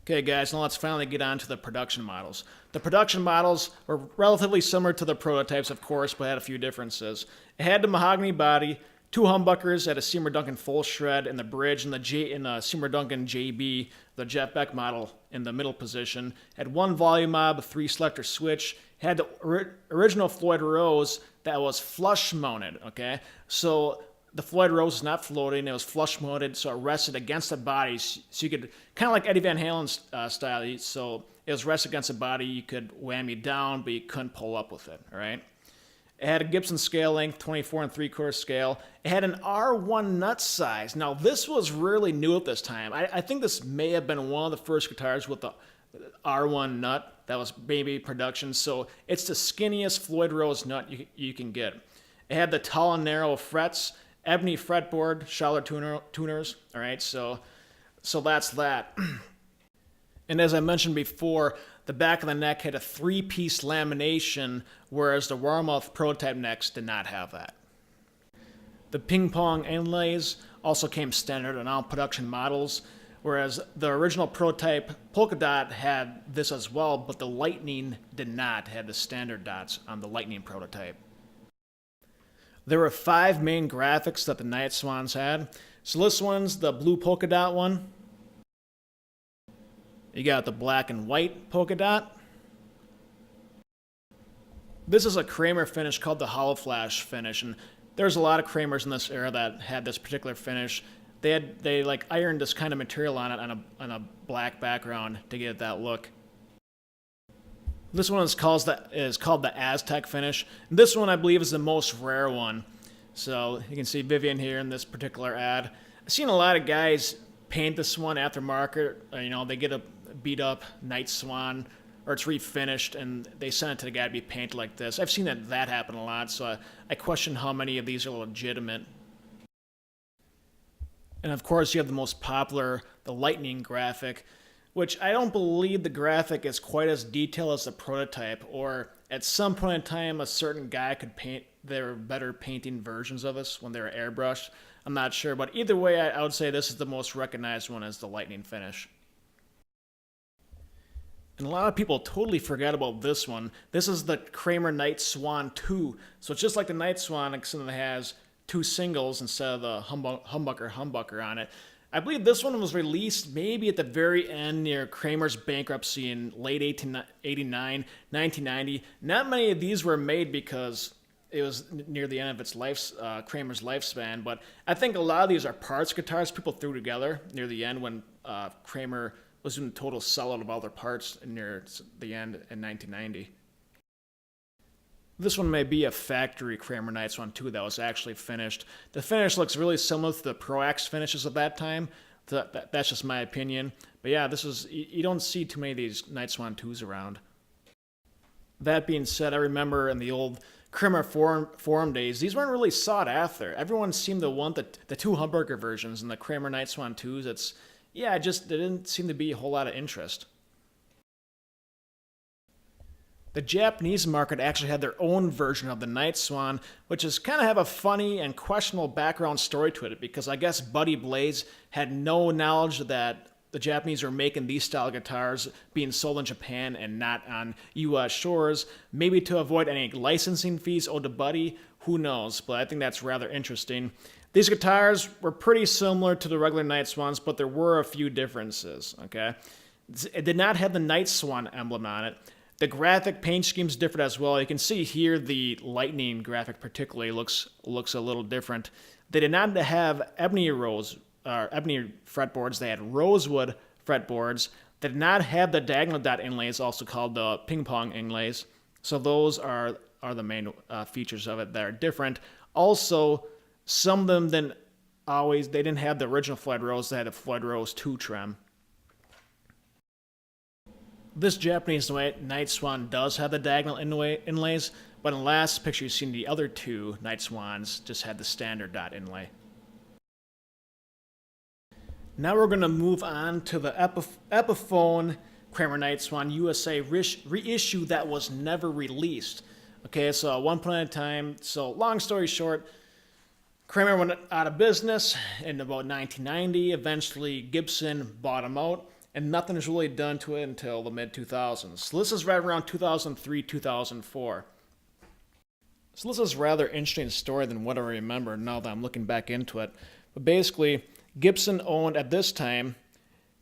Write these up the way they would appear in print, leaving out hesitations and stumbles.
Okay guys, now let's finally get on to the production models. The production models were relatively similar to the prototypes, of course, but had a few differences. It had the mahogany body, two humbuckers at a Seymour Duncan full shred in the bridge, and the Seymour Duncan JB, the Jeff Beck model, in the middle position. It had one volume knob, a 3-selector switch. It had the original Floyd Rose that was flush mounted, okay? So the Floyd Rose was not floating, it was flush mounted, so it rested against the body, so you could, kind of like Eddie Van Halen's style, so it was rested against the body, you could whammy down, but you couldn't pull up with it, all right? It had a Gibson scale length, 24 3/4 scale. It had an R1 nut size. Now, this was really new at this time. I think this may have been one of the first guitars with the R1 nut that was baby production, so it's the skinniest Floyd Rose nut you can get. It had the tall and narrow frets, ebony fretboard, Schaller tuners, all right, so that's that. And as I mentioned before, the back of the neck had a 3-piece lamination, whereas the Warmouth prototype necks did not have that. The ping pong inlays also came standard on all production models, whereas the original prototype Polka Dot had this as well, but the Lightning did not have the standard dots on the Lightning prototype. There were 5 main graphics that the Night Swans had. So this one's the blue polka dot one. You got the black and white polka dot. This is a Kramer finish called the Hollow Flash finish, and there's a lot of Kramers in this era that had this particular finish. They like ironed this kind of material on it on a black background to get that look. This one is called the Aztec finish. And this one, I believe, is the most rare one. So you can see Vivian here in this particular ad. I've seen a lot of guys paint this one aftermarket. You know, they get a beat up Night Swan, or it's refinished, and they send it to the guy to be painted like this. I've seen that happen a lot, so I question how many of these are legitimate. And of course, you have the most popular, the Lightning graphic, which I don't believe the graphic is quite as detailed as the prototype, or at some point in time a certain guy could paint their better painting versions of this when they were airbrushed. I'm not sure, but either way, I would say this is the most recognized one as the Lightning finish. And a lot of people totally forget about this one. This is the Kramer Nightswan II. So it's just like the Night Swan, except it has 2 singles instead of the humbucker on it. I believe this one was released maybe at the very end near Kramer's bankruptcy in late 1889, 1990. Not many of these were made because it was near the end of its Kramer's lifespan, but I think a lot of these are parts guitars people threw together near the end when Kramer was doing a total sellout of all their parts near the end in 1990. This one may be a factory Kramer Nightswan II that was actually finished. The finish looks really similar to the Pro-Axe finishes of that time. That's just my opinion. But yeah, you don't see too many of these Nightswan IIs around. That being said, I remember in the old Kramer forum days, these weren't really sought after. Everyone seemed to want the 2 humbucker versions and the Kramer Nightswan IIs. There didn't seem to be a whole lot of interest. The Japanese market actually had their own version of the Night Swan, which is kind of have a funny and questionable background story to it, because I guess Buddy Blaze had no knowledge that the Japanese were making these style guitars being sold in Japan and not on U.S. shores, maybe to avoid any licensing fees owed to Buddy, who knows, but I think that's rather interesting. These guitars were pretty similar to the regular Night Swans, but there were a few differences, okay? It did not have the Night Swan emblem on it. The graphic paint schemes differed as well. You can see here the Lightning graphic particularly looks a little different. They did not have ebony fretboards. They had rosewood fretboards. They did not have the diagonal dot inlays, also called the ping pong inlays. So those are the main features of it that are different. Also, some of them didn't have the original Floyd Rose. They had a Floyd Rose 2 trim. This Japanese Night Swan does have the diagonal inlays, but in the last picture you've seen the other 2 Night Swans just had the standard dot inlay. Now we're going to move on to the Epiphone Kramer Nightswan USA reissue that was never released. Okay, so at one point in time, so long story short, Kramer went out of business in about 1990. Eventually, Gibson bought him out. and nothing was really done to it until the mid-2000s. So this is right around 2003, 2004. So this is a rather interesting story than what I remember now that I'm looking back into it. But basically, Gibson owned, at this time,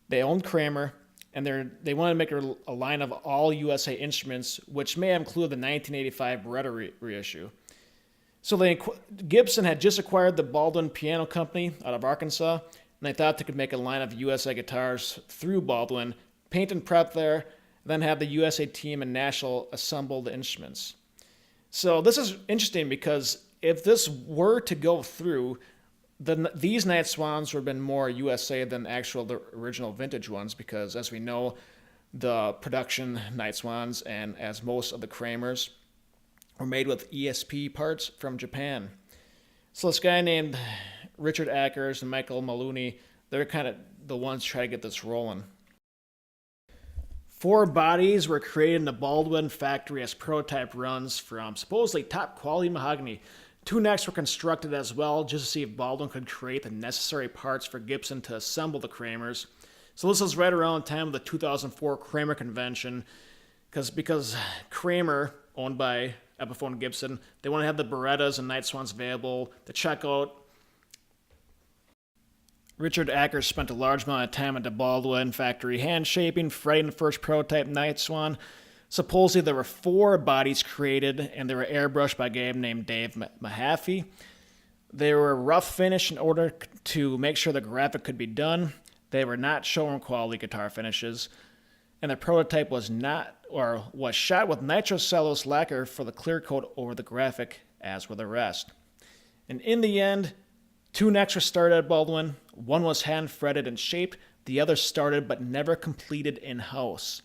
they owned Kramer, and they wanted to make a line of all USA instruments, which may include the 1985 Beretta reissue. So Gibson had just acquired the Baldwin Piano Company out of Arkansas, and they thought they could make a line of USA guitars through Baldwin, paint and prep there, then have the USA team in Nashville assemble the instruments. So this is interesting because if this were to go through, then these Night Swans would have been more USA than the original vintage ones, because as we know, the production Night Swans, and as most of the Kramers, were made with ESP parts from Japan. So this guy named Richard Ackers and Michael Maloney, they're kind of the ones trying to get this rolling. 4 bodies were created in the Baldwin factory as prototype runs from supposedly top quality mahogany. 2 necks were constructed as well, just to see if Baldwin could create the necessary parts for Gibson to assemble the Kramers. So this was right around the time of the 2004 Kramer convention, because Kramer, owned by Epiphone Gibson, they want to have the Berettas and Night Swans available to check out. Richard Ackers spent a large amount of time at the Baldwin factory hand-shaping, fretting the first prototype Night Swan. Supposedly there were 4 bodies created, and they were airbrushed by a guy named Dave Mahaffey. They were rough finish in order to make sure the graphic could be done. They were not showroom quality guitar finishes, and the prototype was shot with nitrocellulose lacquer for the clear coat over the graphic, as were the rest. And in the end, 2 necks were started at Baldwin. 1 was hand fretted and shaped. The other started but never completed in-house.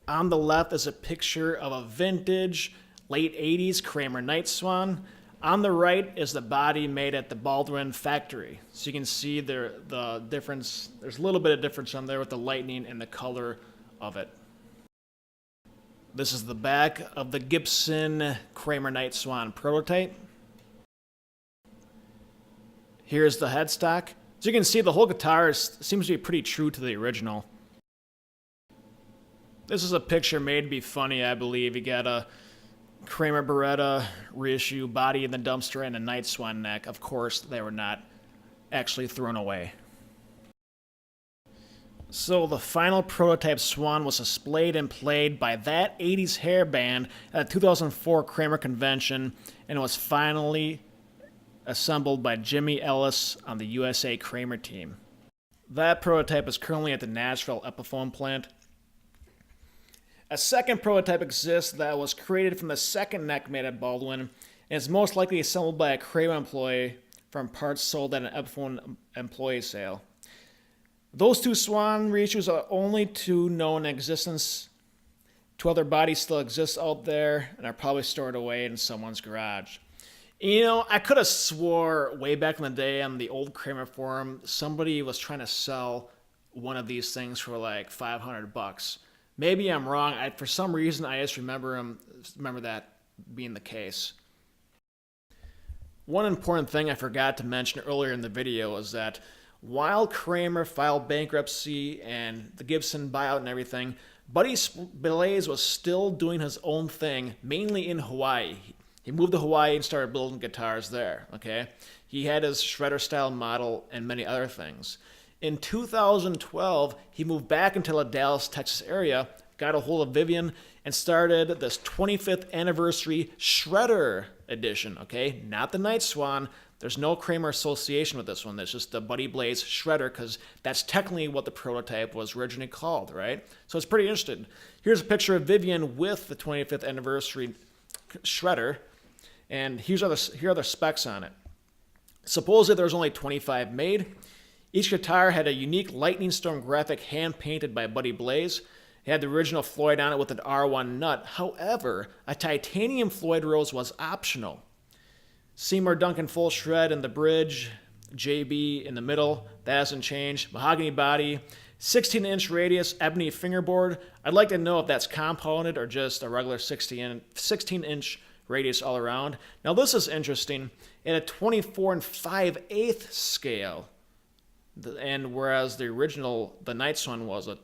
On the left is a picture of a vintage late 80s Kramer Nightswan. On the right is the body made at the Baldwin factory. So you can see the difference. There's a little bit of difference on there with the lightning and the color of it. This is the back of the Gibson Kramer Nightswan prototype. Here's the headstock. So you can see the whole guitar seems to be pretty true to the original. This is a picture made to be funny, I believe. You got a Kramer Beretta reissue body in the dumpster and a Night Swan neck. Of course, they were not actually thrown away. So the final prototype Swan was displayed and played by that 80s hair band at the 2004 Kramer convention, and it was finally assembled by Jimmy Ellis on the USA Kramer team. That prototype is currently at the Nashville Epiphone plant. A second prototype exists that was created from the second neck made at Baldwin, and is most likely assembled by a Kramer employee from parts sold at an Epiphone employee sale. Those 2 Swan reissues are only 2 known in existence. 2 other bodies still exist out there and are probably stored away in someone's garage. You know, I could have swore way back in the day on the old Kramer forum, somebody was trying to sell one of these things for like $500. Maybe I'm wrong. For some reason, I just remember that being the case. One important thing I forgot to mention earlier in the video is that while Kramer filed bankruptcy and the Gibson buyout and everything, Buddy Blaze was still doing his own thing, mainly in Hawaii. He moved to Hawaii and started building guitars there, okay? He had his shredder-style model and many other things. In 2012, he moved back into the Dallas, Texas area, got a hold of Vivian, and started this 25th anniversary Shredder edition, okay? Not the Night Swan. There's no Kramer association with this one. It's just the Buddy Blaze Shredder, because that's technically what the prototype was originally called, right? So it's pretty interesting. Here's a picture of Vivian with the 25th anniversary Shredder, and here are the specs on it. Supposedly there was only 25 made. Each guitar had a unique lightning storm graphic hand-painted by Buddy Blaze. It had the original Floyd on it with an R1 nut. However, a titanium Floyd rose was optional. Seymour Duncan full shred in the bridge, JB in the middle, that hasn't changed. Mahogany body, 16-inch radius ebony fingerboard. I'd like to know if that's compounded or just a regular 16-inch radius all around. Now this is interesting. At a 24 5/8 scale, And whereas the original, the Night Swan was a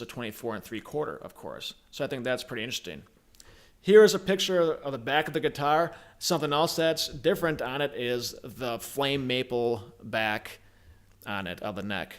24 3/4, of course. So I think that's pretty interesting. Here is a picture of the back of the guitar. Something else that's different on it is the flame maple back on it of the neck.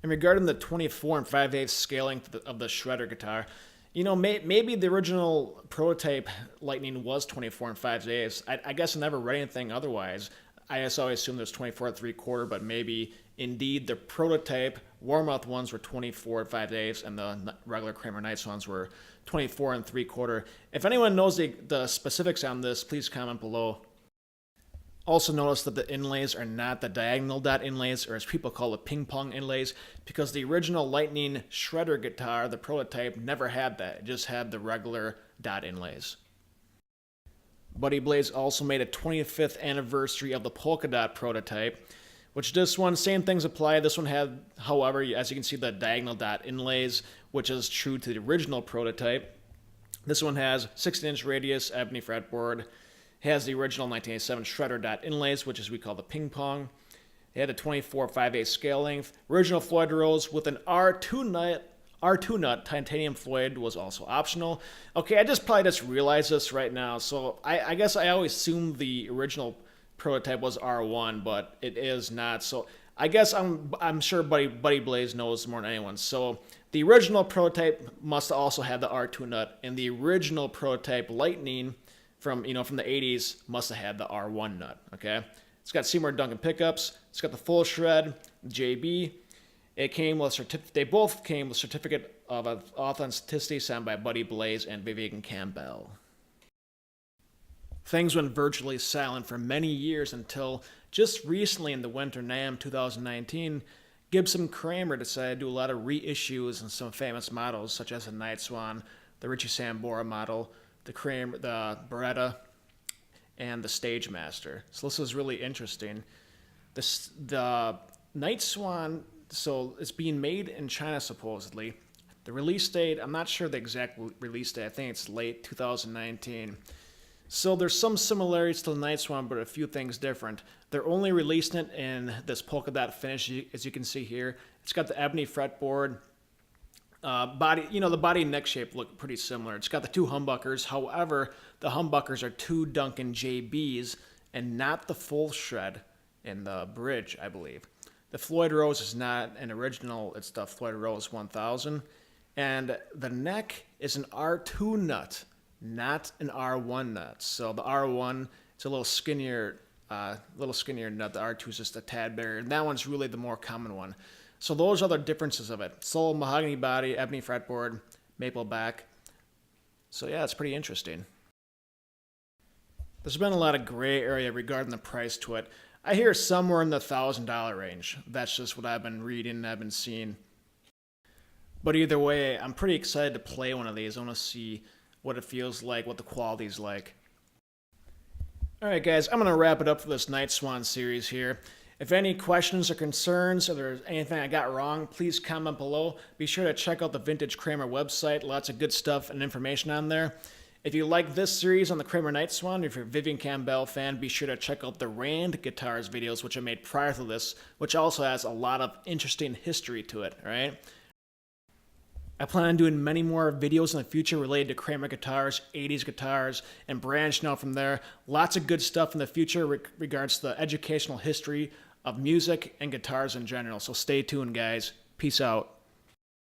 And regarding the 24 5/8 scaling of the shredder guitar, maybe the original prototype Lightning was 24 5/8. I guess I never read anything otherwise. I just always assumed it was 24 3/4, but maybe indeed the prototype Warmouth ones were 24 5/8 and the regular Kramer Nightswans were 24 3/4. If anyone knows the specifics on this, please comment below. Also notice that the inlays are not the diagonal dot inlays, or as people call it, ping pong inlays, because the original Lightning shredder guitar, the prototype, never had that. It just had the regular dot inlays. Buddy Blaze also made a 25th anniversary of the polka dot prototype, which this one, same things apply. This one had, however, as you can see, the diagonal dot inlays, which is true to the original prototype. This one has 16-inch radius ebony fretboard. It has the original 1987 shredder dot inlays, which is we call the ping pong. It had a 24 5/8 scale length. Original Floyd Rose with an R2 nut titanium Floyd was also optional. Okay, I probably just realized this right now. So I guess I always assumed the original prototype was R1, but it is not. So I guess I'm sure Buddy Blaze knows more than anyone. So the original prototype must have also had the R2 nut, and the original prototype Lightning from the 80s must have had the R1 nut. Okay, it's got Seymour Duncan pickups. It's got the full shred JB. It came with They both came with certificate of authenticity signed by Buddy Blaze and Vivian Campbell. Things went virtually silent for many years until just recently in the Winter NAMM 2019, Gibson Kramer decided to do a lot of reissues in some famous models such as the Night Swan, the Richie Sambora model, the Beretta, and the Stage Master. So this is really interesting. The Night Swan, so it's being made in China supposedly. The release date, I'm not sure the exact release date. I think it's late 2019. So there's some similarities to the Night Swan, but a few things different. They're only releasing it in this polka dot finish, as you can see here. It's got the ebony fretboard. Body, the body and neck shape look pretty similar. It's got the two humbuckers. However, the humbuckers are two Duncan JBs and not the full shred in the bridge, I believe. The Floyd Rose is not an original. It's the Floyd Rose 1000. And the neck is an R2 nut, not an R1 nut. So the R1, it's a little skinnier nut. The R2 is just a tad bigger. And that one's really the more common one. So those are the differences of it. Sole mahogany body, ebony fretboard, maple back. So yeah, it's pretty interesting. There's been a lot of gray area regarding the price to it. I hear somewhere in the $1,000 range. That's just what I've been reading and I've been seeing. But either way, I'm pretty excited to play one of these. I want to see what it feels like, what the quality's like. Alright guys, I'm going to wrap it up for this Night Swan series here. If any questions or concerns, or there's anything I got wrong, please comment below. Be sure to check out the Vintage Kramer website. Lots of good stuff and information on there. If you like this series on the Kramer Nightswan, if you're a Vivian Campbell fan, be sure to check out the Rand Guitars videos, which I made prior to this, which also has a lot of interesting history to it, alright? I plan on doing many more videos in the future related to Kramer guitars, 80s guitars, and branching out from there. Lots of good stuff in the future regards to the educational history of music and guitars in general. So stay tuned, guys. Peace out.